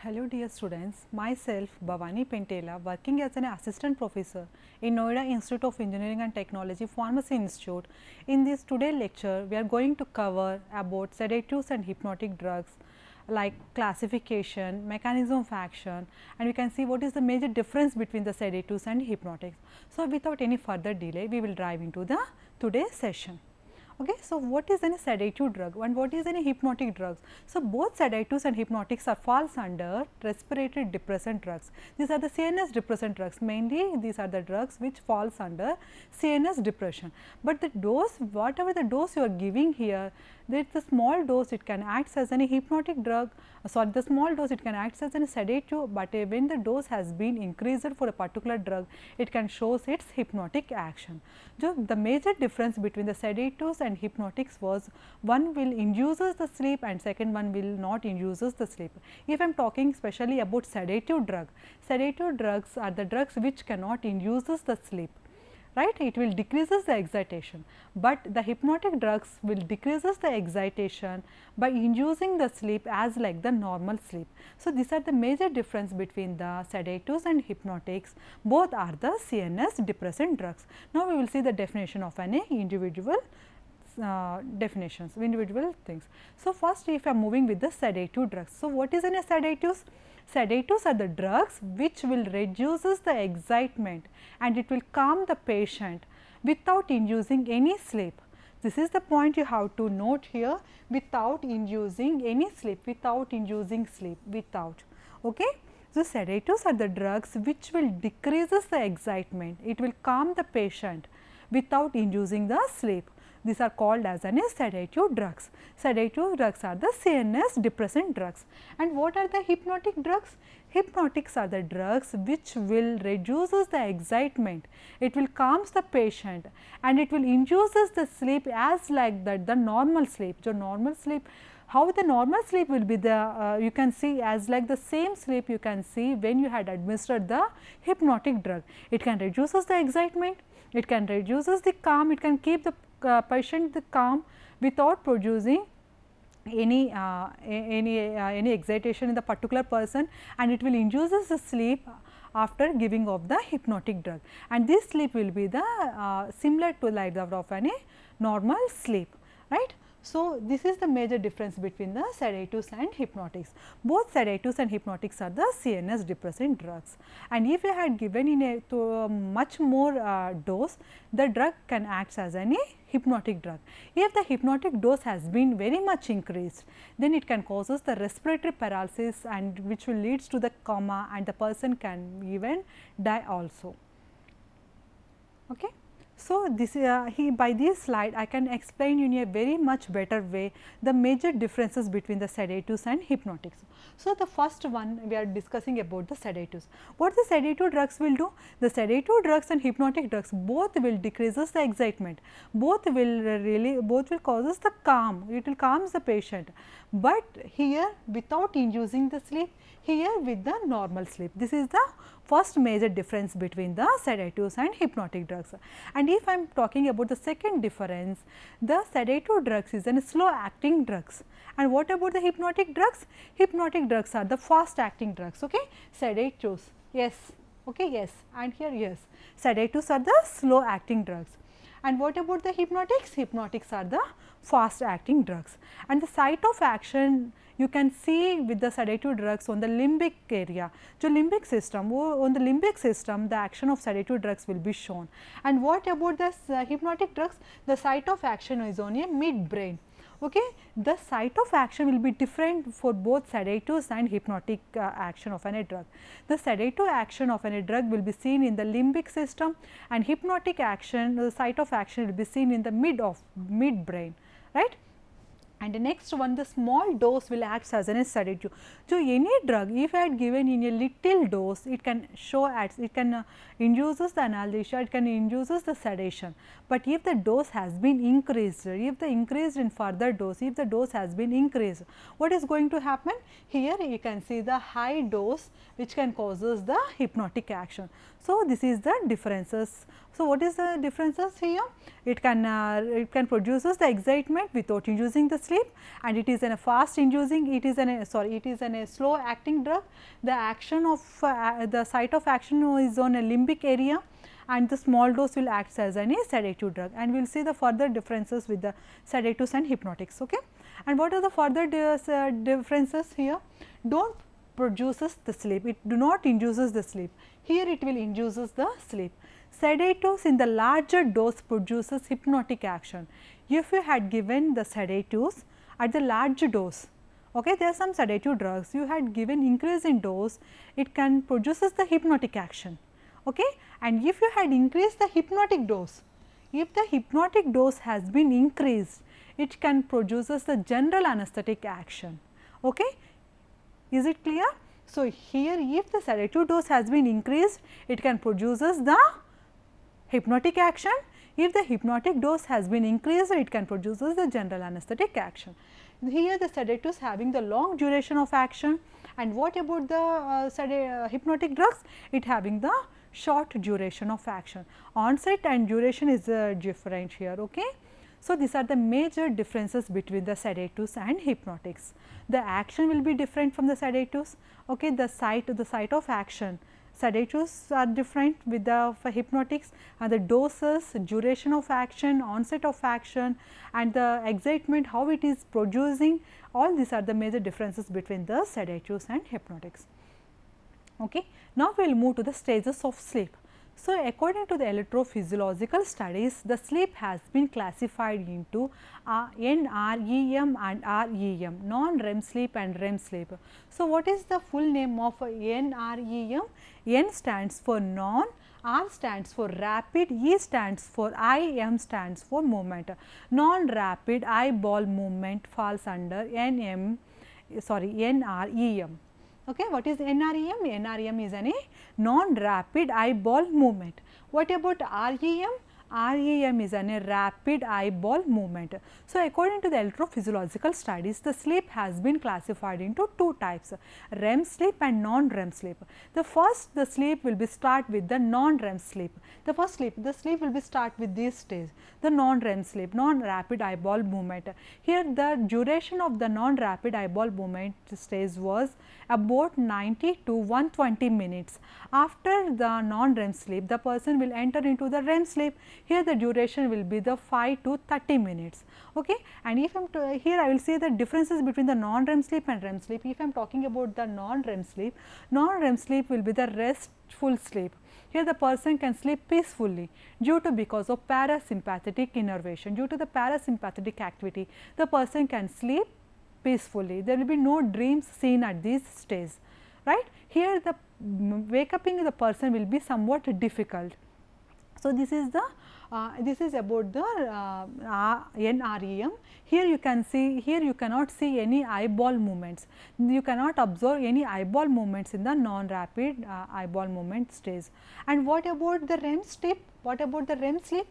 Hello dear students, myself Bhavani Pentela, working as an assistant professor in Noida Institute of Engineering and Technology Pharmacy Institute. In this today lecture, we are going to cover about sedatives and hypnotic drugs like classification, mechanism of action, and we can see what is the major difference between the sedatives and hypnotics. So, without any further delay, we will dive into the today's session. Okay, so, what is any sedative drug and what is any hypnotic drugs? So, both sedatives and hypnotics are falls under respiratory depressant drugs. These are the CNS depressant drugs, mainly these are the drugs which falls under CNS depression. But the dose, whatever the dose you are giving here, there is a small dose, it can act as any hypnotic drug, sorry, the small dose it can act as a sedative, but when the dose has been increased for a particular drug, it can shows its hypnotic action. So, the major difference between the sedatives and hypnotics was one will induces the sleep and second one will not induces the sleep. If I am talking especially about sedative drugs are the drugs which cannot induces the sleep. Right, it will decreases the excitation, but the hypnotic drugs will decreases the excitation by inducing the sleep as like the normal sleep. So, these are the major difference between the sedatives and hypnotics, both are the CNS depressant drugs. Now, we will see the definition of an individual definitions, individual things. So, first if I am moving with the sedative drugs. So, what is in a sedatives? Sedatives are the drugs which will reduces the excitement and it will calm the patient without inducing any sleep. This is the point you have to note here, without inducing any sleep, without inducing sleep, without. Okay. So, sedatives are the drugs which will decreases the excitement, it will calm the patient without inducing the sleep. These are called as sedative drugs. Sedative drugs are the CNS depressant drugs. And what are the hypnotic drugs? Hypnotics are the drugs which will reduces the excitement, it will calms the patient and it will induces the sleep as like that the normal sleep. So, normal sleep, how the normal sleep will be the you can see as like the same sleep you can see when you had administered the hypnotic drug. It can reduces the excitement, it can reduces the calm, it can keep the patient the calm without producing any excitation in the particular person, and it will induces the sleep after giving of the hypnotic drug, and this sleep will be the similar to like that of any normal sleep, right. So, this is the major difference between the sedatives and hypnotics. Both sedatives and hypnotics are the CNS depressant drugs, and if you had given in a much more dose, the drug can act as any hypnotic drug. If the hypnotic dose has been very much increased, then it can causes the respiratory paralysis and which will leads to the coma, and the person can even die also. Okay. So, this by this slide I can explain in a very much better way the major differences between the sedatives and hypnotics. So, the first one we are discussing about the sedatives. What the sedative drugs will do? The sedative drugs and hypnotic drugs both will decreases the excitement, both will causes the calm, it will calms the patient, but here without inducing the sleep, here with the normal sleep. This is the first major difference between the sedatives and hypnotic drugs. And if I am talking about the second difference, the sedative drugs is a slow acting drugs, and what about the hypnotic drugs? Hypnotic drugs are the fast acting drugs. Okay. Sedatives, yes, okay, yes, and here yes, sedatives are the slow acting drugs. And what about the hypnotics? Hypnotics are the fast acting drugs, and the site of action you can see with the sedative drugs on the limbic area. So, limbic system, on the limbic system the action of sedative drugs will be shown. And what about the hypnotic drugs? The site of action is on a mid brain. Okay. The site of action will be different for both sedatives and hypnotic action of any drug. The sedative action of any drug will be seen in the limbic system, and hypnotic action, the site of action will be seen in the mid brain, right. And the next one, the small dose will act as a sedative. So, any drug if I had given in a little dose, it can show as it can induces the analgesia, it can induces the sedation. But if the dose has been increased, if the increased in further dose, if the dose has been increased, what is going to happen? Here you can see the high dose which can causes the hypnotic action. So, this is the differences. So, what is the differences here? It can produces the excitement without inducing the sleep, and it is a fast inducing, it is a slow acting drug. The action of the site of action is on a limbic area, and the small dose will act as a sedative drug, and we will see the further differences with the sedatives and hypnotics. Okay. And what are the further differences here? Don't produces the sleep, it do not induces the sleep, here it will induces the sleep. Sedatives in the larger dose produces hypnotic action. If you had given the sedatives at the large dose, okay, there are some sedative drugs, you had given increase in dose, it can produces the hypnotic action. Okay. And if you had increased the hypnotic dose, if the hypnotic dose has been increased, it can produces the general anesthetic action. Okay. Is it clear? So, here if the sedative dose has been increased, it can produces the hypnotic action. If the hypnotic dose has been increased, it can produces the general anesthetic action. Here the sedatives having the long duration of action, and what about the hypnotic drugs? It having the short duration of action. Onset and duration is different here. Okay. So, these are the major differences between the sedatives and hypnotics. The action will be different from the sedatives. Okay. The site of action, sedatives are different with the hypnotics, and the doses, duration of action, onset of action, and the excitement, how it is producing, all these are the major differences between the sedatives and hypnotics. Okay. Now, we will move to the stages of sleep. So, according to the electrophysiological studies, the sleep has been classified into NREM and REM, non-REM sleep and REM sleep. So, what is the full name of NREM? N stands for non, R stands for rapid, E stands for IM stands for movement. Non-rapid eyeball movement falls under NREM. Okay. What is NREM? NREM is a non-rapid eyeball movement. What about REM? REM is a rapid eyeball movement. So, according to the electrophysiological studies, the sleep has been classified into two types, REM sleep and non-REM sleep. The sleep will be start with the non-REM sleep. The sleep will be start with this stage, the non-REM sleep, non-rapid eyeball movement. Here the duration of the non-rapid eyeball movement stage was about 90 to 120 minutes. After the non-REM sleep, the person will enter into the REM sleep. Here the duration will be the 5 to 30 minutes. Okay. And if here I will say the differences between the non-REM sleep and REM sleep. If I am talking about the non-REM sleep will be the restful sleep. Here the person can sleep peacefully because of parasympathetic innervation. Due to the parasympathetic activity, the person can sleep peacefully. There will be no dreams seen at this stage, right. Here the wake upping the person will be somewhat difficult. So, this is about the NREM. Here you can see, here you cannot see any eyeball movements. You cannot observe any eyeball movements in the non-rapid eyeball movement stage. And what about the REM sleep? What about the REM sleep?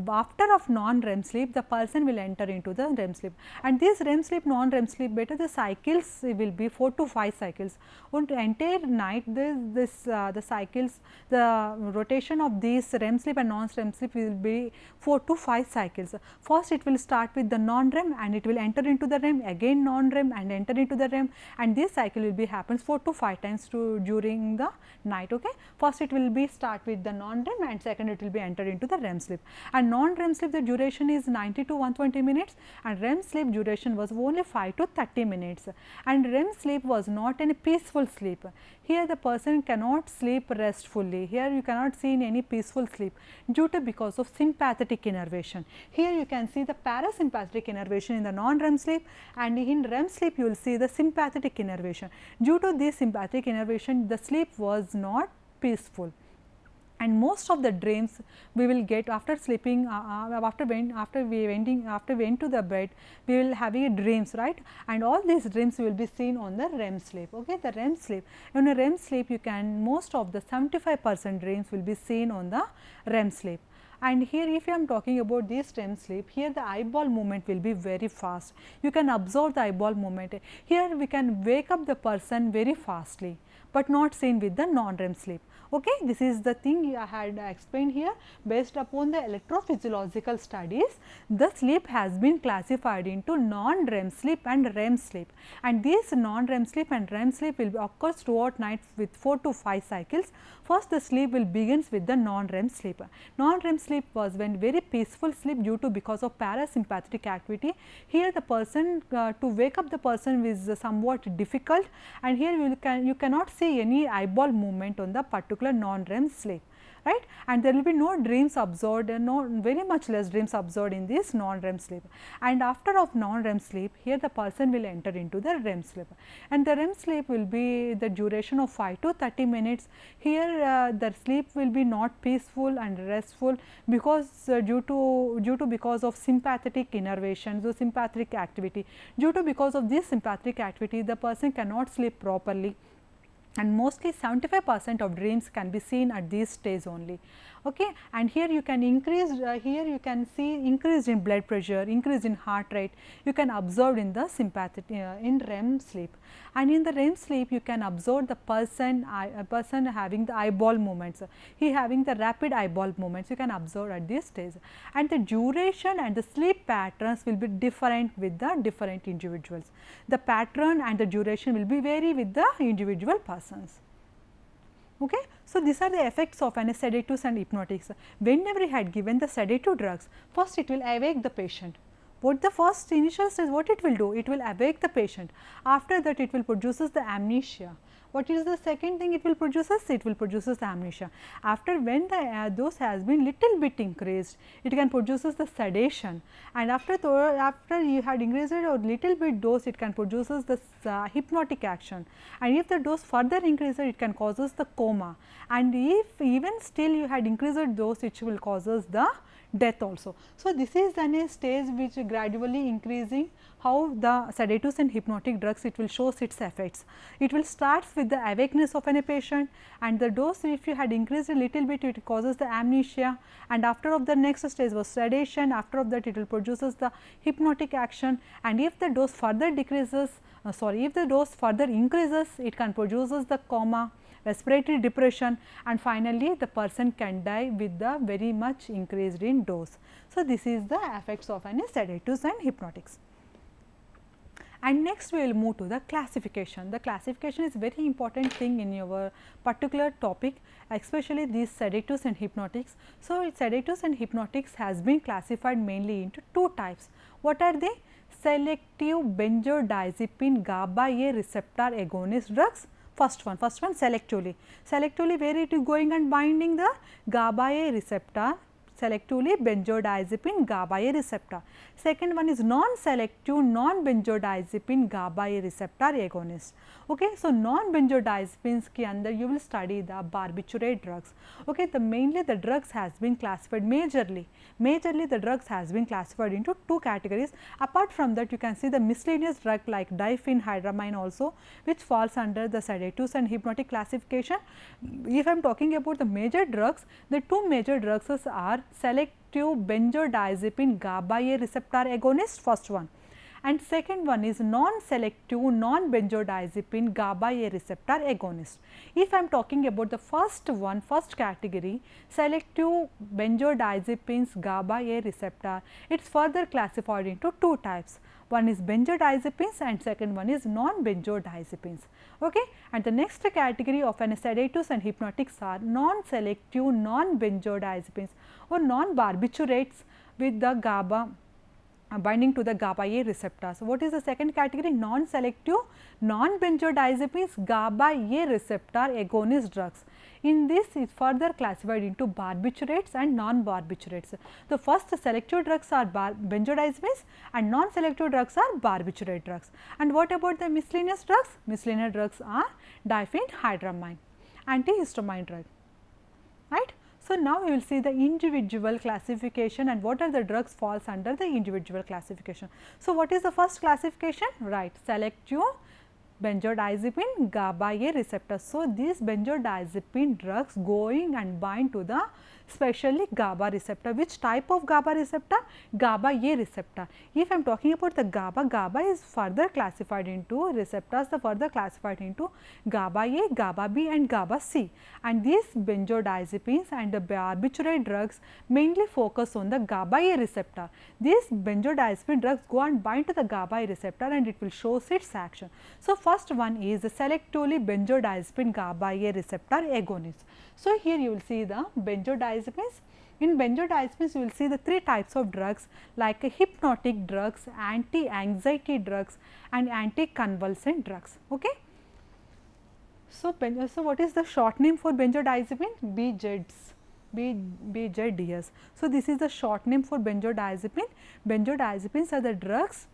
After of non-REM sleep, the person will enter into the REM sleep, and this REM sleep, non-REM sleep, better the cycles will be 4 to 5 cycles. On the entire night, the cycles, the rotation of these REM sleep and non-REM sleep will be 4 to 5 cycles. First, it will start with the non-REM and it will enter into the REM, again non-REM and enter into the REM, and this cycle will be happens 4 to 5 times during the night. Okay. First, it will be start with the non-REM, and second it will be entered into the REM sleep. And non-REM sleep, the duration is 90 to 120 minutes, and REM sleep duration was only 5 to 30 minutes, and REM sleep was not any peaceful sleep. Here the person cannot sleep restfully. Here you cannot see any peaceful sleep because of sympathetic innervation. Here you can see the parasympathetic innervation in the non-REM sleep, and in REM sleep you will see the sympathetic innervation. Due to this sympathetic innervation, the sleep was not peaceful. And most of the dreams we will get after sleeping, after we went to the bed, we will having dreams, right? And all these dreams will be seen on the REM sleep. Okay, the REM sleep. In a REM sleep, you can most of the 75% dreams will be seen on the REM sleep. And here, if I am talking about this REM sleep, here the eyeball movement will be very fast. You can observe the eyeball movement. Here we can wake up the person very fastly. but not seen with the non-REM sleep. Okay, this is the thing I had explained here. Based upon the electrophysiological studies, the sleep has been classified into non-REM sleep and REM sleep, and these non-REM sleep and REM sleep will occur throughout night with 4 to 5 cycles. First, the sleep will begins with the non-REM sleep. Non-REM sleep was when very peaceful sleep due to because of parasympathetic activity. Here the person to wake up the person is somewhat difficult, and here you cannot see any eyeball movement on the particular non-REM sleep, right, and there will be no dreams absorbed and no very much less dreams absorbed in this non-REM sleep. And after of non-REM sleep, here the person will enter into the REM sleep, and the REM sleep will be the duration of 5 to 30 minutes. Here the sleep will be not peaceful and restful because because of sympathetic innervation, so sympathetic activity. Because of this sympathetic activity, the person cannot sleep properly, and mostly 75% of dreams can be seen at this stage only. Okay. And here you can increase, here you can see increase in blood pressure, increase in heart rate, you can observe in the sympathetic in REM sleep. And in the REM sleep, you can observe the person having the eyeball movements, he having the rapid eyeball movements, you can observe at this stage, and the duration and the sleep patterns will be different with the different individuals. The pattern and the duration will be vary with the individual persons. Okay. So, these are the effects of sedatives and hypnotics. Whenever you had given the sedative drugs, first it will awake the patient. What the first initial stage, what it will do? It will awake the patient. After that, it will produces the amnesia. What is the second thing it will produces? It will produces the amnesia. After when the dose has been little bit increased, it can produces the sedation, and after you had increased it or little bit dose, it can produces the hypnotic action, and if the dose further increases, it can causes the coma, and if even still you had increased dose, it will causes the death also. So, this is then a stage which gradually increasing how the sedatives and hypnotic drugs, it will shows its effects. It will starts with the awakeness of a patient, and the dose if you had increased a little bit, it causes the amnesia, and after of the next stage was sedation, after of that it will produces the hypnotic action, and if the dose further decreases, if the dose further increases, it can produces the coma, respiratory depression, and finally, the person can die with the very much increased in dose. So, this is the effects of sedatives and hypnotics. And next we will move to the classification. The classification is very important thing in your particular topic, especially these sedatives and hypnotics. So, sedatives and hypnotics has been classified mainly into two types. What are they? Selective benzodiazepine GABA A receptor agonist drugs. First one selectively where it is going and binding the GABA A receptor, selectively benzodiazepine GABA A receptor. Second one is non-selective non-benzodiazepine GABA A receptor agonist. Okay. So, non-benzodiazepines ke under you will study the barbiturate drugs. Okay. Mainly the drugs has been classified majorly the drugs has been classified into two categories. Apart from that, you can see the miscellaneous drug like diphenhydramine also, which falls under the sedatives and hypnotic classification. If I am talking about the major drugs, the two major drugs are selective benzodiazepine GABA A receptor agonist, first one, and second one is non-selective non-benzodiazepine GABA A receptor agonist. If I am talking about the first category, selective benzodiazepines GABA A receptor, it is further classified into two types. One is benzodiazepines and second one is non-benzodiazepines. Okay. And the next category of sedatives and hypnotics are non-selective non-benzodiazepines or non-barbiturates with the GABA binding to the GABA A receptor. So, what is the second category? Non-selective non-benzodiazepines GABA A receptor agonist drugs. In this is further classified into barbiturates and non-barbiturates. The first selective drugs are benzodiazepines and non-selective drugs are barbiturate drugs. And what about the miscellaneous drugs? Miscellaneous drugs are diphenhydramine, antihistamine drug, right. So, now we will see the individual classification and what are the drugs falls under the individual classification. So, what is the first classification? Right, selective benzodiazepine GABA-A receptor. So, these benzodiazepine drugs going and bind to the specially GABA receptor. Which type of GABA receptor? GABA-A receptor. If I am talking about the GABA, GABA is further classified into receptors, the further classified into GABA-A, GABA-B and GABA-C, and these benzodiazepines and the barbiturate drugs mainly focus on the GABA-A receptor. These benzodiazepine drugs go and bind to the GABA-A receptor and it will show its action. So, first one is the selectively benzodiazepine GABA-A receptor agonist. So, here you will see the benzodiazepines. In benzodiazepines, you will see the three types of drugs like hypnotic drugs, anti-anxiety drugs and anti-convulsant drugs. Okay. So, what is the short name for benzodiazepine? BZDs. So, this is the short name for benzodiazepine. Benzodiazepines are the drugs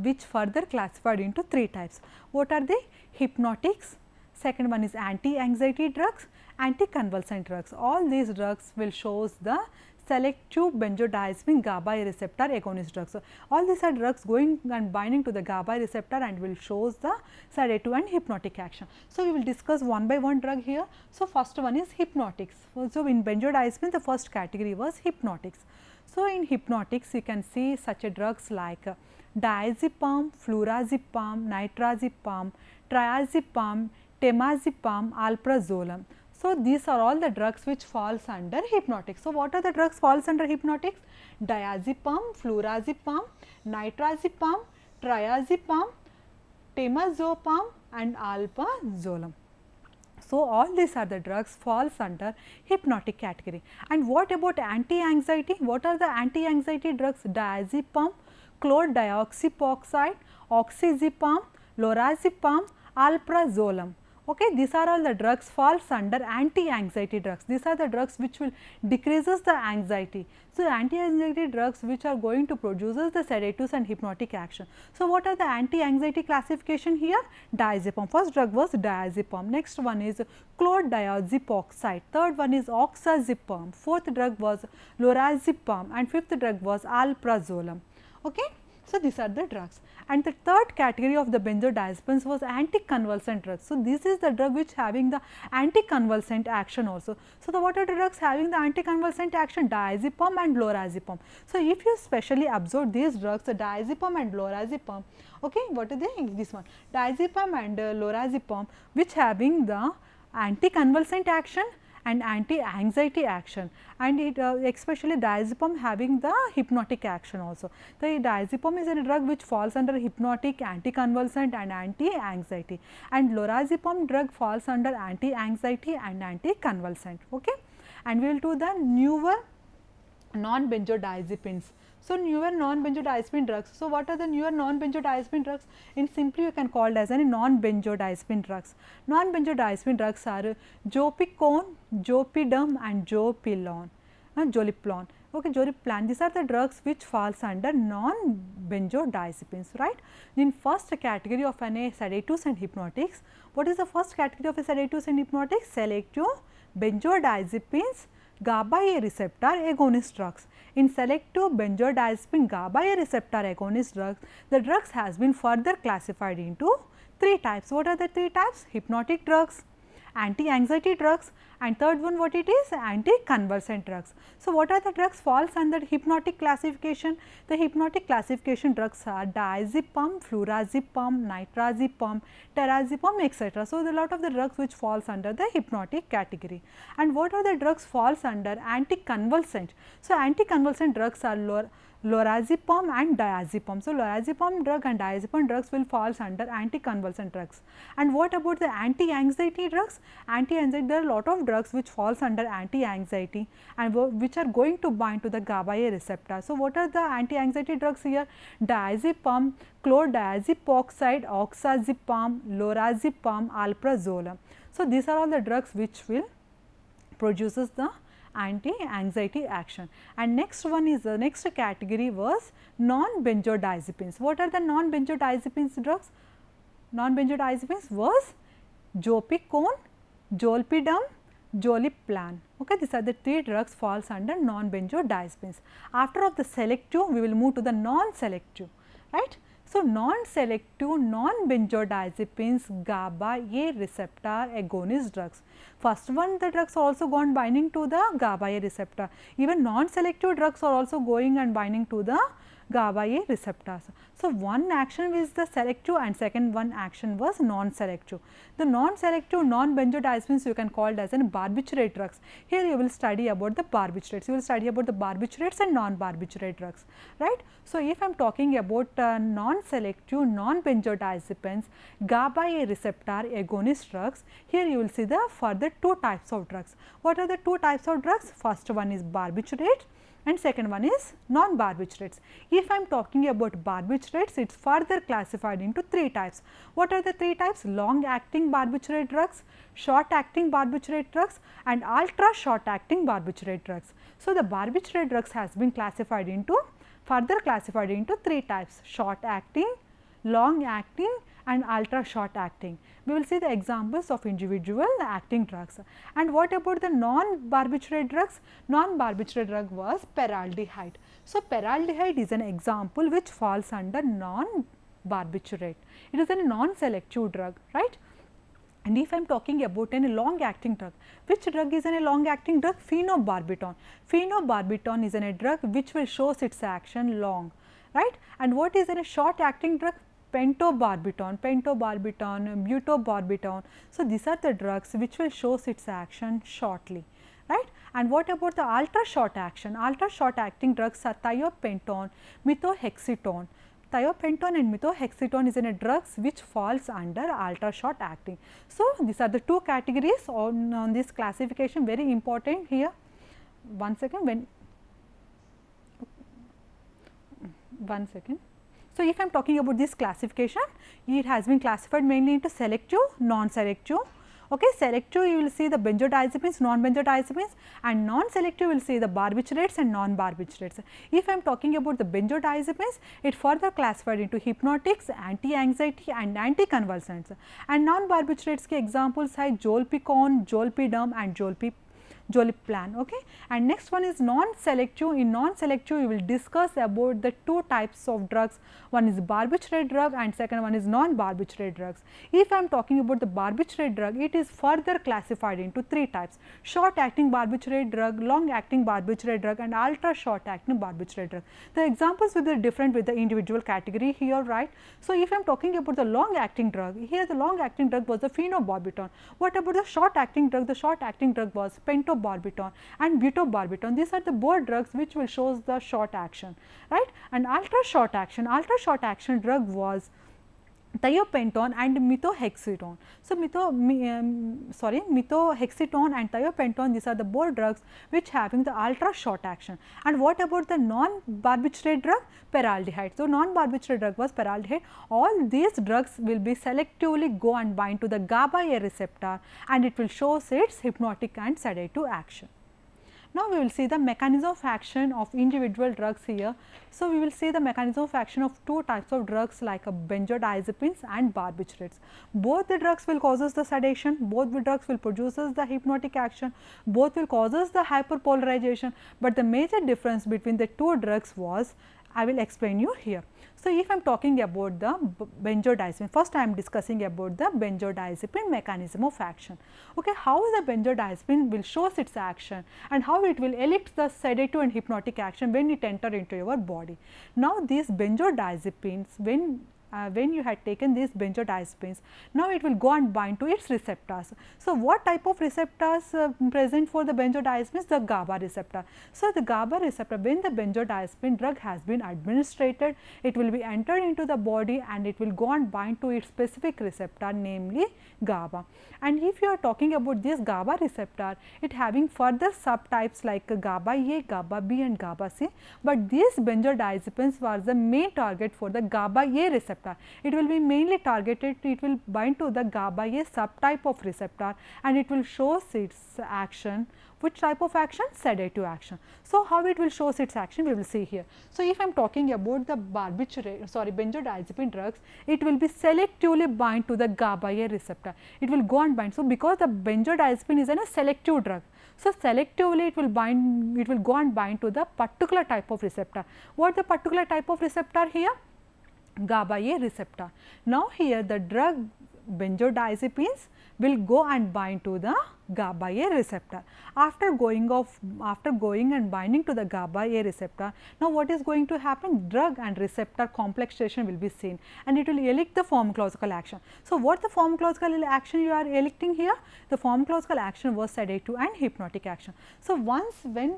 which further classified into three types. What are they? Hypnotics, second one is anti-anxiety drugs, anti-convulsant drugs. All these drugs will shows the selective benzodiazepine GABA-A receptor agonist drugs. So, all these are drugs going and binding to the GABA receptor and will shows the sedative and hypnotic action. So, we will discuss one by one drug here. So, first one is hypnotics. So, in benzodiazepine the first category was hypnotics. So, in hypnotics you can see such a drugs like diazepam, flurazepam, nitrazepam, triazepam, temazepam, alprazolam. So, these are all the drugs which falls under hypnotics. So, what are the drugs falls under hypnotics? Diazepam, flurazepam, nitrazepam, triazepam, temazepam and alprazolam. So, all these are the drugs falls under hypnotic category. And what about anti-anxiety? What are the anti-anxiety drugs? Diazepam, chlordioxyperoxide, oxazepam, lorazepam, alprazolam. Okay, these are all the drugs falls under anti-anxiety drugs. These are the drugs which will decreases the anxiety. So, anti-anxiety drugs which are going to produces the sedatives and hypnotic action. So, what are the anti-anxiety classification here? Diazepam. First drug was diazepam. Next one is chlordioxyperoxide. Third one is oxazepam. Fourth drug was lorazepam and fifth drug was alprazolam. Okay. So, these are the drugs. And the third category of the benzodiazepines was anticonvulsant drugs. So, this is the drug which having the anticonvulsant action also. So, what are the drugs having the anticonvulsant action? Diazepam and lorazepam. So, if you specially observe these drugs, the diazepam and lorazepam, okay, what are they? This one, diazepam and lorazepam which having the anticonvulsant action and anti-anxiety action, and it especially diazepam having the hypnotic action also. The diazepam is a drug which falls under hypnotic, anticonvulsant and anti-anxiety, and lorazepam drug falls under anti-anxiety and anticonvulsant. Okay, and we will do the newer non-benzodiazepines. So, newer non-benzodiazepine drugs. So, what are the newer non-benzodiazepine drugs? In simply you can call as non-benzodiazepine drugs. Non-benzodiazepine drugs are zopicone, zopidem and zopilon, joliplan. Okay, joliplan. These are the drugs which falls under non-benzodiazepines, right? In first category of sedatives and hypnotics, what is the first category of sedatives and hypnotics? Selective benzodiazepines GABA-A receptor agonist drugs. In selective benzodiazepine GABA-A receptor agonist drugs, the drugs has been further classified into three types. What are the three types? Hypnotic drugs, anti-anxiety drugs, and third one what it is? Anti-convulsant drugs. So, what are the drugs falls under hypnotic classification? The hypnotic classification drugs are diazepam, flurazepam, nitrazepam, temazepam, etc. So, the lot of the drugs which falls under the hypnotic category. And what are the drugs falls under anti-convulsant? So, anti-convulsant drugs are lorazepam and diazepam. So, lorazepam drug and diazepam drugs will falls under anticonvulsant drugs. And what about the anti-anxiety drugs? Anti-anxiety, there are a lot of drugs which falls under anti-anxiety and which are going to bind to the GABA-A receptor. So, what are the anti-anxiety drugs here? Diazepam, chlordioxyperoxide, oxazepam, lorazepam, alprazolam. So, these are all the drugs which will produces the anti-anxiety action. And next one is the next category was non-benzodiazepines. What are the non-benzodiazepines drugs? Non-benzodiazepines was zopicone, zolpidem, zoliplan. Okay, these are the three drugs falls under non-benzodiazepines. After of the selective, we will move to the non-selective, right. So, non-selective non-benzodiazepines GABA-A receptor agonist drugs. First one, the drugs are also gone binding to the GABA-A receptor. Even non-selective drugs are also going and binding to the GABA-A receptors. So, one action is the selective and second one action was non-selective. The non-selective non-benzodiazepines you can call it as an barbiturate drugs. Here you will study about the barbiturates, you will study about the barbiturates and non-barbiturate drugs, right. So, if I am talking about non-selective non-benzodiazepines GABA-A receptor agonist drugs, here you will see the further two types of drugs. What are the two types of drugs? First one is barbiturate and second one is non-barbiturates. If I am talking about barbiturates, it is further classified into three types. What are the three types? Long acting barbiturate drugs, short acting barbiturate drugs and ultra short acting barbiturate drugs. So, the barbiturate drugs has been classified into three types: short acting, long acting and ultra short acting. We will see the examples of individual acting drugs. And what about the non-barbiturate drugs? Non-barbiturate drug was paraldehyde. So, paraldehyde is an example which falls under non-barbiturate. It is a non-selective drug, right. And if I am talking about a long acting drug, which drug is a long acting drug? Phenobarbital. Phenobarbital is a drug which will shows its action long, right. And what is a short acting drug? Pentobarbital, butobarbital. So, these are the drugs which will shows its action shortly, right. And what about the ultra short action? Ultra short acting drugs are thiopental, methotrexate. Thiopental and methotrexate is in a drugs which falls under ultra short acting. So, these are the two categories on this classification, very important here. One second. So, if I am talking about this classification, it has been classified mainly into selective, non-selective. Okay, selective you will see the benzodiazepines, non-benzodiazepines, and non-selective you will see the barbiturates and non-barbiturates. If I am talking about the benzodiazepines, it further classified into hypnotics, anti-anxiety and anticonvulsants. And non-barbiturates ke examples are zolpicon, zolpidem and zolpidem. Okay. And next one is non-selective. In non-selective you will discuss about the two types of drugs. One is barbiturate drug and second one is non-barbiturate drugs. If I am talking about the barbiturate drug, it is further classified into three types: short acting barbiturate drug, long acting barbiturate drug and ultra short acting barbiturate drug. The examples will be different with the individual category here, right. So, if I am talking about the long acting drug, here the long acting drug was the phenobarbital. What about the short acting drug? The short acting drug was pentobarbital and butobarbital. These are the both drugs which will shows the short action, right. And ultra short action drug was thiopental and methotrexate. So, methotrexate and thiopental, these are the both drugs which having the ultra short action. And what about the non-barbiturate drug? Paraldehyde. So, non-barbiturate drug was paraldehyde. All these drugs will be selectively go and bind to the GABA-A receptor and it will show its hypnotic and sedative action. Now, we will see the mechanism of action of individual drugs here. So, we will see the mechanism of action of two types of drugs like benzodiazepines and barbiturates. Both the drugs will causes the sedation, both the drugs will produces the hypnotic action, both will causes the hyperpolarization, but the major difference between the two drugs was, I will explain you here. So, if I am talking about the benzodiazepine, first I am discussing about the benzodiazepine mechanism of action. Okay, how the benzodiazepine will shows its action and how it will elicit the sedative and hypnotic action when it enter into your body. Now, these benzodiazepines, when you had taken these benzodiazepines, now it will go and bind to its receptors. So, what type of receptors present for the benzodiazepines? The GABA receptor. So, the GABA receptor, when the benzodiazepine drug has been administered, it will be entered into the body and it will go and bind to its specific receptor, namely GABA. And if you are talking about this GABA receptor, it having further subtypes like GABA-A, GABA-B and GABA-C, but these benzodiazepines was the main target for the GABA-A receptor. It will be mainly targeted, it will bind to the GABA-A subtype of receptor and it will show its action. Which type of action? Sedative action. So, how it will show its action we will see here. So, if I am talking about the benzodiazepine drugs, it will be selectively bind to the GABA-A receptor. It will go and bind. So, because the benzodiazepine is a selective drug. So, selectively it will go and bind to the particular type of receptor. What the particular type of receptor here? GABA-A receptor. Now, here the drug benzodiazepines will go and bind to the GABA-A receptor. After going and binding to the GABA-A receptor, now what is going to happen? Drug and receptor complexation will be seen, and it will elect the pharmacological action. So, what the pharmacological action you are electing here? The pharmacological action was sedative and hypnotic action. So, when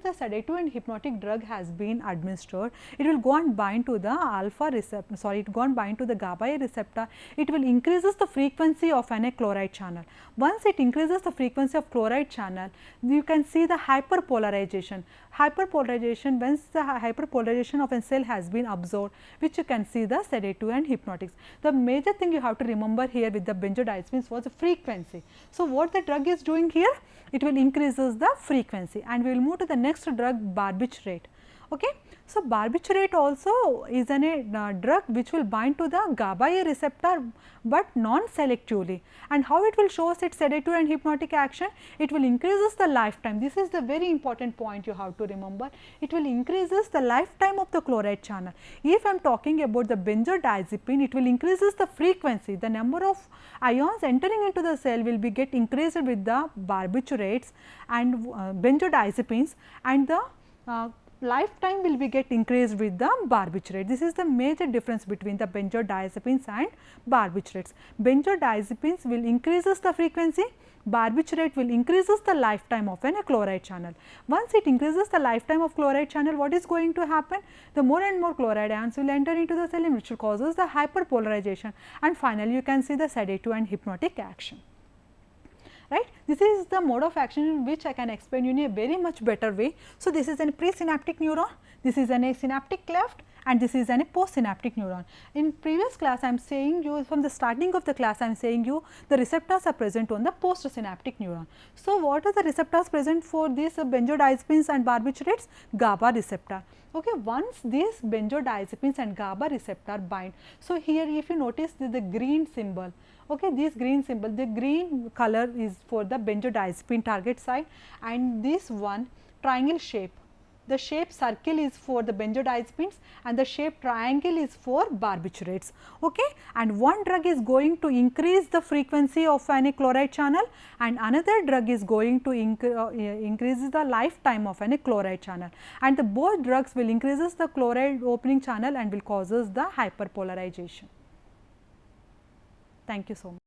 the sedative and hypnotic drug has been administered, it will go and bind to the alpha receptor, sorry, it go and bind to the GABA-A receptor. It will increases the frequency of an chloride channel. Once it increases the frequency of chloride channel, you can see the hyperpolarization. Hyperpolarization, once the hyperpolarization of a cell has been observed, which you can see the sedative and hypnotics. The major thing you have to remember here with the benzodiazepines was the frequency. So, what the drug is doing here? It will increases the frequency, and we will move to the next drug, barbiturate. Okay. So, barbiturate also is a drug which will bind to the GABA-A receptor, but non-selectively. And how it will show us its sedative and hypnotic action? It will increases the lifetime. This is the very important point you have to remember. It will increases the lifetime of the chloride channel. If I am talking about the benzodiazepine, it will increases the frequency. The number of ions entering into the cell will be get increased with the barbiturates and benzodiazepines, and the lifetime will be get increased with the barbiturate. This is the major difference between the benzodiazepines and barbiturates. Benzodiazepines will increases the frequency, barbiturate will increases the lifetime of a chloride channel. Once it increases the lifetime of chloride channel, what is going to happen? The more and more chloride ions will enter into the cell, which will causes the hyperpolarization, and finally, you can see the sedative and hypnotic action. Right. This is the mode of action in which I can explain you in a very much better way. So, this is a presynaptic neuron, this is a synaptic cleft, and this is a postsynaptic neuron. In previous class, I am saying you from the starting of the class, I am saying you the receptors are present on the postsynaptic neuron. So, what are the receptors present for these benzodiazepines and barbiturates? GABA receptor. Okay, once these benzodiazepines and GABA receptor bind. So, here if you notice the green symbol. Okay, this green symbol, the green color is for the benzodiazepine target site, and this one triangle shape, the shape circle is for the benzodiazepines and the shape triangle is for barbiturates. Okay, and one drug is going to increase the frequency of any chloride channel, and another drug is going to increase the lifetime of any chloride channel, and the both drugs will increases the chloride opening channel and will causes the hyperpolarization. Thank you so much.